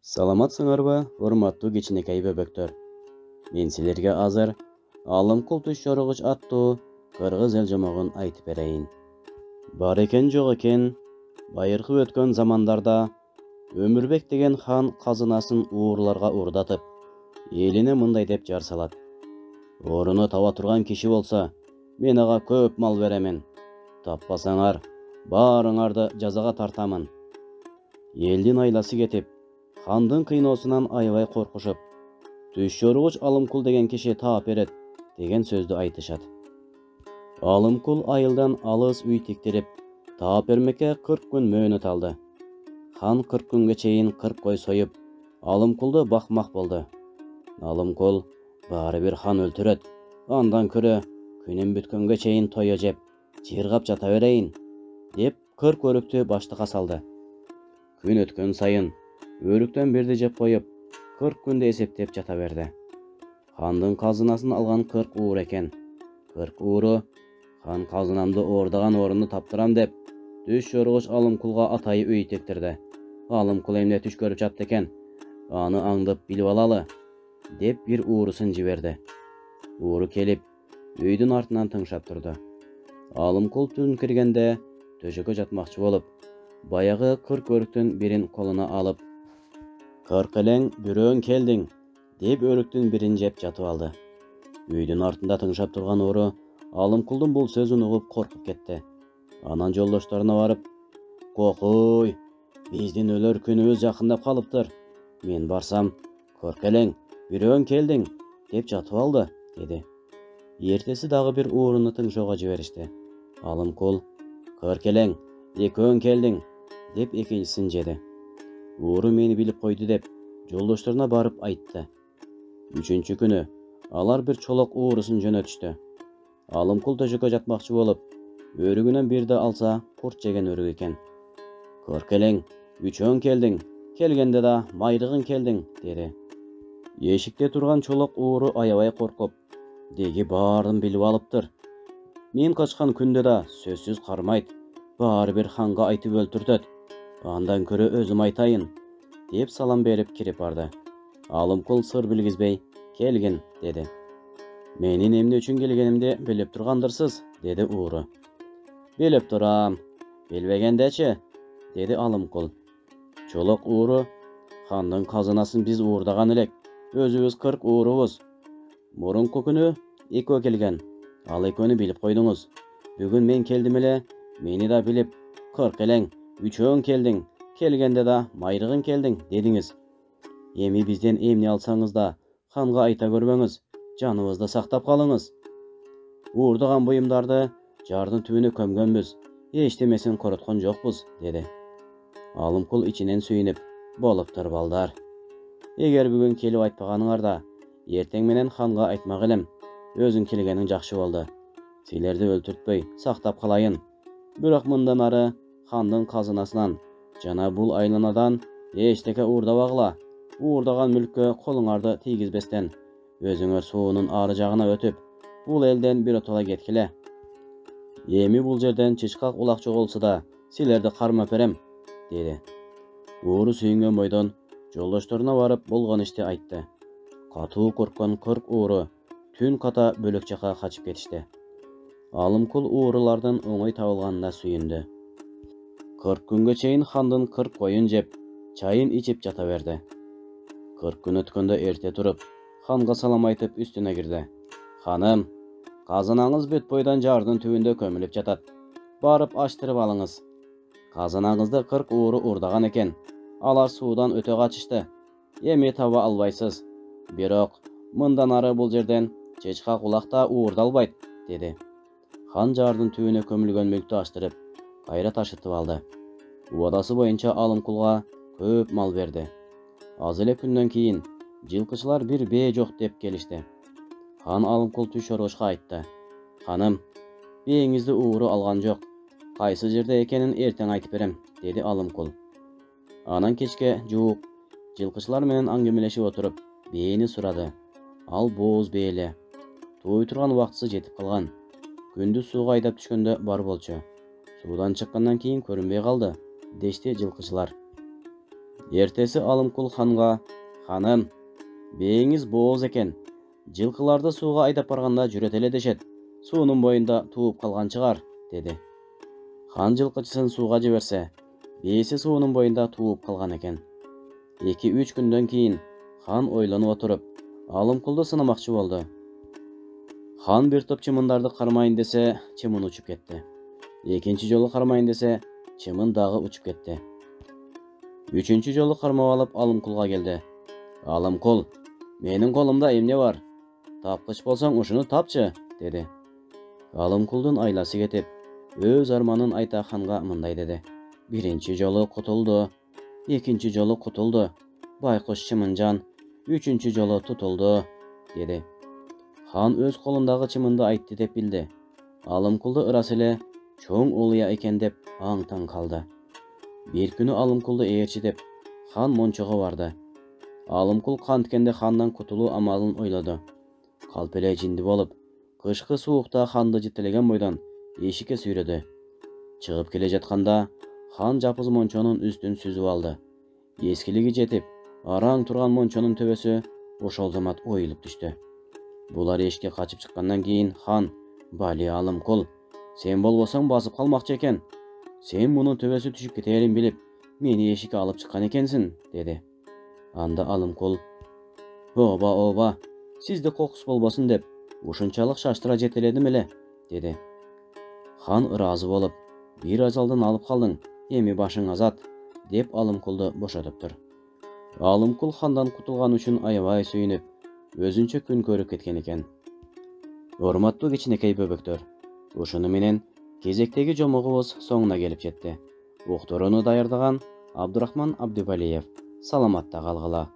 Саламатсыңарбы, урматтуу кичинекей бөбөктөр. Мен силерге азыр Алым кул түш жорогуч аттуу кыргыз эл жомогун айтып берейин. Бар экен жок экен, байыркы өткөн замандарда Өмүрбек деген хан казынасын уурларга урдатып, элине мындай деп жар салат. Орunu таба турган киши болсо, мен ага көп мал беремин. Таппасаңар, баарыңарды жазага тартамын. Элдин айласы кетип, хандын кыйноосунан аябай коркушуп, түш жорогуч Алымкул деген киши таап берет деген сөздү айтышат. Алымкул айылдан алыс үй тиктирип, таап бермекке 40 күн мөөнөт алды. Хан 40 күнгө чейин 40 кой союп, Алымкулду бакмак болду. Алымкул баары бир хан өлтүрөт, андан көрө күнүм бүткөнгө чейин тое жеп, чыргап жата берейин, деп 40 өрүктү баштыкка салды. Күн өткөн сайын өрүктөн бирди жеп коюп, 40 күндө эсептеп жата берди. Хандын казынасын алган 40 уур экен. 40 ууру хан казынамды оордаган орунду таптырам деп, түш жорогуч Алымкулга атайы үй тектирди. Алымкул эмне түш көрүп жатты экен, аны аңдып билип алалы, деп бир уурусун жиберди. Ууру келип, үйдүн артынан тыңшап турду. Алымкул түн киргенде төшөккө жатмакчы болуп, баягы 40 өрүктүн бирин колуна алып, «Кыркелең, бирөөң келдиң», деп өрүктүн бирин жеп жатып алды. Үйдүн артында тыңшап турган ууру Алымкулдун бул сөзүн угуп коркуп кетти. Анан жолдошторуна барып, «Кокуй, биздин өлөр күнүбүз жакындап калыптыр. Мен барсам, Кыркелең, бирөөң келдиң», деп жатып алды, деди. Эртеси дагы бир ууруну тыңшоого жиберишти. Алымкул, «Кыркелең, экөөң келдиң», деп экинчисин жеди. Ууру мени билип койду деп жолдошторуна барып айтты. Үчүнчү күнү алар бир чолок уурусун жөнөтүштү. Алымкул төшөккө жатмакчы болуп, өрүгүнөн бирди алса, курт жеген өрүк экен. «Кыркелең, үчөөң келдиң, келгенде да майрыгың келдиң», деди. Эшикте турган чолок ууру аябай коркуп, «Деги баарын билип алыптыр. Мен качкан күндө да сөзсүз кармайт, баары бир ханга айтып өлтүртөт. Андан көрө өзүм айтайын», деп салам берип кирип барды. Алымкул сыр билгизбей, «Келгин», деди. «Менин эмне үчүн келгенимди билип тургандырсыз», деди ууру. «Билип турам, билбегендечи», деди Алымкул. Чолок ууру, «Хандын казынасын биз уурдаган элек, өзүбүз 40 уурубуз. Мурунку күнү экөө келген, ал экөөнү билип койдуңуз. Бүгүн мен келдим эле, мени да билип, Кыркелең, үчөөң келдиң, келгенде да майрыгың келдиң, дедиңиз. Эми бизден эмне алсаңыз да ханга айта көрбөңүз, жаныбызды сактап калыңыз. Уурдаган буюмдарды жардын түбүнө көмгөнбүз, эчтемесин короткон жокпуз», деди. Алымкул ичинен сүйүнүп, «Болуптур балдар. Эгер бүгүн келип айтпаганыңар да, эртең менен ханга айтмак элем. Өзүң келгениң жакшы болду. Силерди өлтүртпөй сактап калайын. Бирок мындан ары хандын казынасынан жана бул айланадан эчтеке уурдабагыла. Уурдаган мүлккө колуңарды тийгизбестен, өзүңөр суунун ары жагына өтүп, бул элден биротола кеткиле. Эми бул жерден чычкак улак жоголсо да, силерди кармап берем», деди. Ууру сүйүнгөн бойдон жолдошторуна барып болгон ишти айтты. Катуу корккон 40 ууру түн ката бөлөк жака качып кетишти. Алымкул уурулардын оңой табылганына сүйүндү. 40 күнгө чейин хандын 40 коюн жеп, чайын ичип жата берди. 40 күн өткөндө эрте туруп, ханга салам айтып үстүнө кирди. «Ханым, казынаңыз бүт бойдон жардын түбүндө көмүлүп жатат. Барып ачтырып алыңыз. Казынаңызды 40 ууру уурдаган экен. Алар суудан өтө качышты. Эми таба албайсыз. Бирок мындан ары бул жерден чычкак улак да уурдалбайт», деди. Хан жардын түбүнө көмүлгөн мүлктү ачтырып, кайра ташытып алды. Убадасы боюнча Алымкулга көп мал берди. Аз эле күндөн кийин жылкычылар бир бээ жок деп келишти. Хан Алымкул түш жорогучка айтты. «Ханым, бээңизди ууру алган жок. Кайсы жерде экенин эртең айтып берем», деди Алымкул. Анан кечке жуук жылкычылар менен аңгемелешип отуруп, бээни сурады. Ал бооз бээ эле. Тууй турган убактысы жетип калган. Күндүз сууга айдап түшкөндө, бар болчу. Суудан чыккандан кийин көрүнбөй калды, дешти жылкычылар. Ертесі Алымкул ханға: «Ханым, бейіңіз боз екен. Жылқыларды суға айдап барғанда жүретеле дешет. Суының бойында туып қалған шығар», деді. Хан жылқычысын суға жіберсе, бейесі суының бойында туып қалған екен. 2-3 күнден кейін хан ойланып отырып, Алымкулды сынамақшы болды. Хан bir топ чымындарды қармайын десе, чымын ұшып кетті. Екінші жолы қармайын десе, чымын дағы ұшып кетті. Üçüncü жолы қармап алып Алымкулға келді. «Алымкул, менің қолымда емне бар? Тапқыш болсаң, ұшыны тапчы», деді. Алымкулдың айласы кетіп, өз арманын айта ханға мындай деді: «Birinci жолы құтылды, екінші жолы құтылды, байқұс чымынжан, üçüncü жолы тұтылды», деді. Хан өз қолындағы чымынды айтты деп білді. Алымкулды ырасылы чоң ұлыя екен деп аң-таң қалды. Bir күні Алымкулды ерші деп хан моншоға барды. Алымкул қан тікенде хандан құтылу амалын ойлады. Қалпеле жинді болып, қышқы суықта ханды жетелеген бойдан ешікке сүйреді. Шығып келе жатқанда хан жапыз моншоның үстін сүзіп алды. Ескілігі жетіп, араң тұрған моншоның төбесі ошол замат ойылып düştü. Бұлар ешке қачып шыққаннан кейін хан: «Бали Алымкул, сен болбосаң басып қалмақчы екен. Сен мұның төбесі түшіп кетерін біліп, мені ешікке алып шыққан екенсің», деді. Анда Алымкул: «Оба, сізді қоқыс болбасын деп, ушунчалық шаштыра жетеледім еле», деді. Хан ыразы болып: «Bir ажалдан алып қалдың, еми башың азат», деп Алымкулды бошатып тұр. Алымкул хандан құтылған үшін аябай сүйініп, өзінше күн көріп кеткен екен. Урматтуу кичинекей бөбөктөр, ушуну менен кезектеги жомогубуз соңуна келип жетти. Уктурууну даярдаган Абдурахман Абдубалиев. Саламатта калгыла.